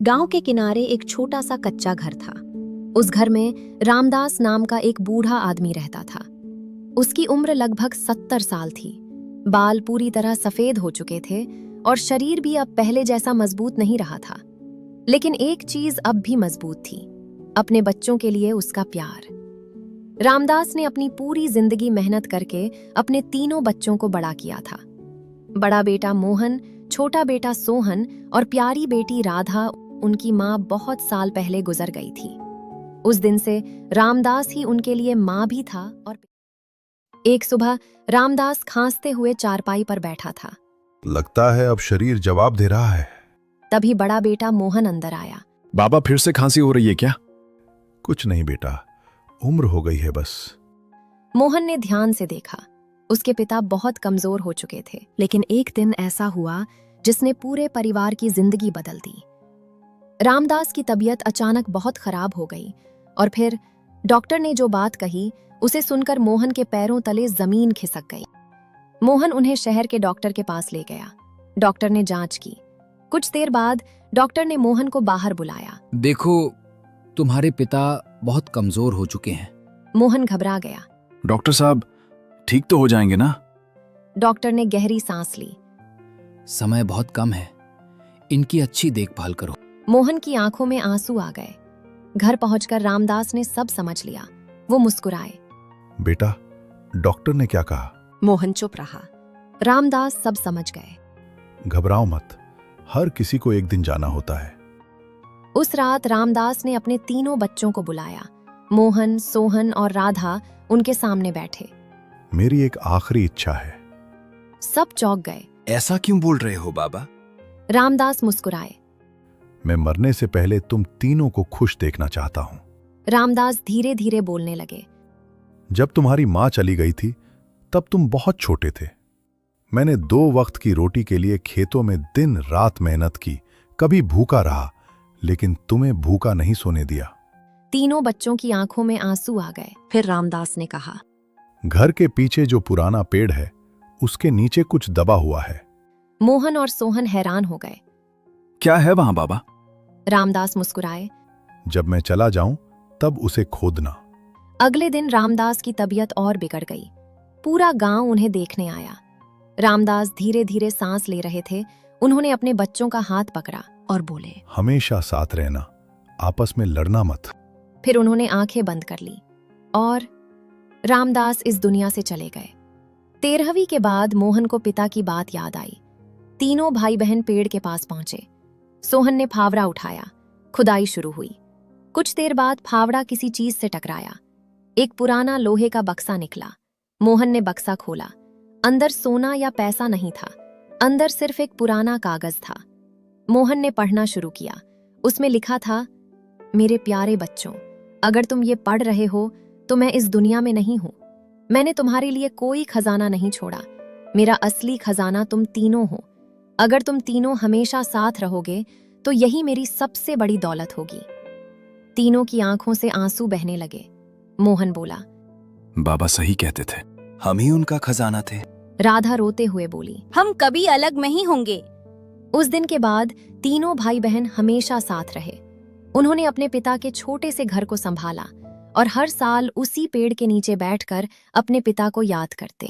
गांव के किनारे एक छोटा सा कच्चा घर था। उस घर में रामदास नाम का एक बूढ़ा आदमी रहता था। उसकी उम्र लगभग 70 साल थी। बाल पूरी तरह सफेद हो चुके थे और शरीर भी अब पहले जैसा मजबूत नहीं रहा था। लेकिन एक चीज अब भी मजबूत थी, अपने बच्चों के लिए उसका प्यार। रामदास ने अपनी पूरी जिंदगी मेहनत करके अपने तीनों बच्चों को बड़ा किया था। बड़ा बेटा मोहन, छोटा बेटा सोहन और प्यारी बेटी राधा। उनकी माँ बहुत साल पहले गुजर गई थी। उस दिन से रामदास ही उनके लिए माँ भी था। और एक सुबह रामदास खांसते हुए चारपाई पर बैठा था। लगता है अब शरीर जवाब दे रहा है। तभी बड़ा बेटा मोहन अंदर आया। बाबा, फिर से खांसी हो रही है क्या? कुछ नहीं बेटा, उम्र हो गई है बस। मोहन ने ध्यान से देखा। उसके पिता बहुत कमजोर हो चुके थे, लेकिन एक दिन ऐसा हुआ जिसने पूरे परिवार की जिंदगी बदल दी। रामदास की तबीयत अचानक बहुत खराब हो गई और फिर डॉक्टर ने जो बात कही उसे सुनकर मोहन के पैरों तले जमीन खिसक गई। मोहन उन्हें शहर के डॉक्टर के पास ले गया। डॉक्टर ने जांच की। कुछ देर बाद डॉक्टर ने मोहन को बाहर बुलाया। देखो, तुम्हारे पिता बहुत कमजोर हो चुके हैं। मोहन घबरा गया। डॉक्टर साहब, ठीक तो हो जाएंगे ना? डॉक्टर ने गहरी सांस ली। समय बहुत कम है, इनकी अच्छी देखभाल करो। मोहन की आंखों में आंसू आ गए। घर पहुंचकर रामदास ने सब समझ लिया। वो मुस्कुराए। बेटा, डॉक्टर ने क्या कहा? मोहन चुप रहा। रामदास सब समझ गए। घबराओ मत, हर किसी को एक दिन जाना होता है। उस रात रामदास ने अपने तीनों बच्चों को बुलाया। मोहन, सोहन और राधा उनके सामने बैठे। मेरी एक आखिरी इच्छा है। सब चौंक गए। ऐसा क्यों बोल रहे हो बाबा? रामदास मुस्कुराए। मैं मरने से पहले तुम तीनों को खुश देखना चाहता हूं। रामदास धीरे धीरे बोलने लगे। जब तुम्हारी मां चली गई थी तब तुम बहुत छोटे थे। मैंने 2 वक्त की रोटी के लिए खेतों में दिन रात मेहनत की, कभी भूखा रहा, लेकिन तुम्हें भूखा नहीं सोने दिया। तीनों बच्चों की आंखों में आंसू आ गए। फिर रामदास ने कहा, घर के पीछे जो पुराना पेड़ है उसके नीचे कुछ दबा हुआ है। मोहन और सोहन हैरान हो गए। क्या है वहां बाबा? रामदास मुस्कुराए। जब मैं चला जाऊं तब उसे खोदना। अगले दिन रामदास की तबीयत और बिगड़ गई। पूरा गांव उन्हें देखने आया। रामदास धीरे धीरे सांस ले रहे थे। उन्होंने अपने बच्चों का हाथ पकड़ा और बोले, हमेशा साथ रहना, आपस में लड़ना मत। फिर उन्होंने आंखें बंद कर ली और रामदास इस दुनिया से चले गए। 13वीं के बाद मोहन को पिता की बात याद आई। तीनों भाई बहन पेड़ के पास पहुंचे। सोहन ने फावड़ा उठाया। खुदाई शुरू हुई। कुछ देर बाद फावड़ा किसी चीज से टकराया। एक पुराना लोहे का बक्सा निकला। मोहन ने बक्सा खोला। अंदर सोना या पैसा नहीं था, अंदर सिर्फ एक पुराना कागज था। मोहन ने पढ़ना शुरू किया। उसमें लिखा था, मेरे प्यारे बच्चों, अगर तुम ये पढ़ रहे हो तो मैं इस दुनिया में नहीं हूं। मैंने तुम्हारे लिए कोई खजाना नहीं छोड़ा। मेरा असली खजाना तुम तीनों हो। अगर तुम तीनों हमेशा साथ रहोगे तो यही मेरी सबसे बड़ी दौलत होगी। तीनों की आंखों से आंसू बहने लगे। मोहन बोला, बाबा सही कहते थे, हम ही उनका खजाना थे। राधा रोते हुए बोली, हम कभी अलग नहीं होंगे। उस दिन के बाद तीनों भाई बहन हमेशा साथ रहे। उन्होंने अपने पिता के छोटे से घर को संभाला और हर साल उसी पेड़ के नीचे बैठकर अपने पिता को याद करते।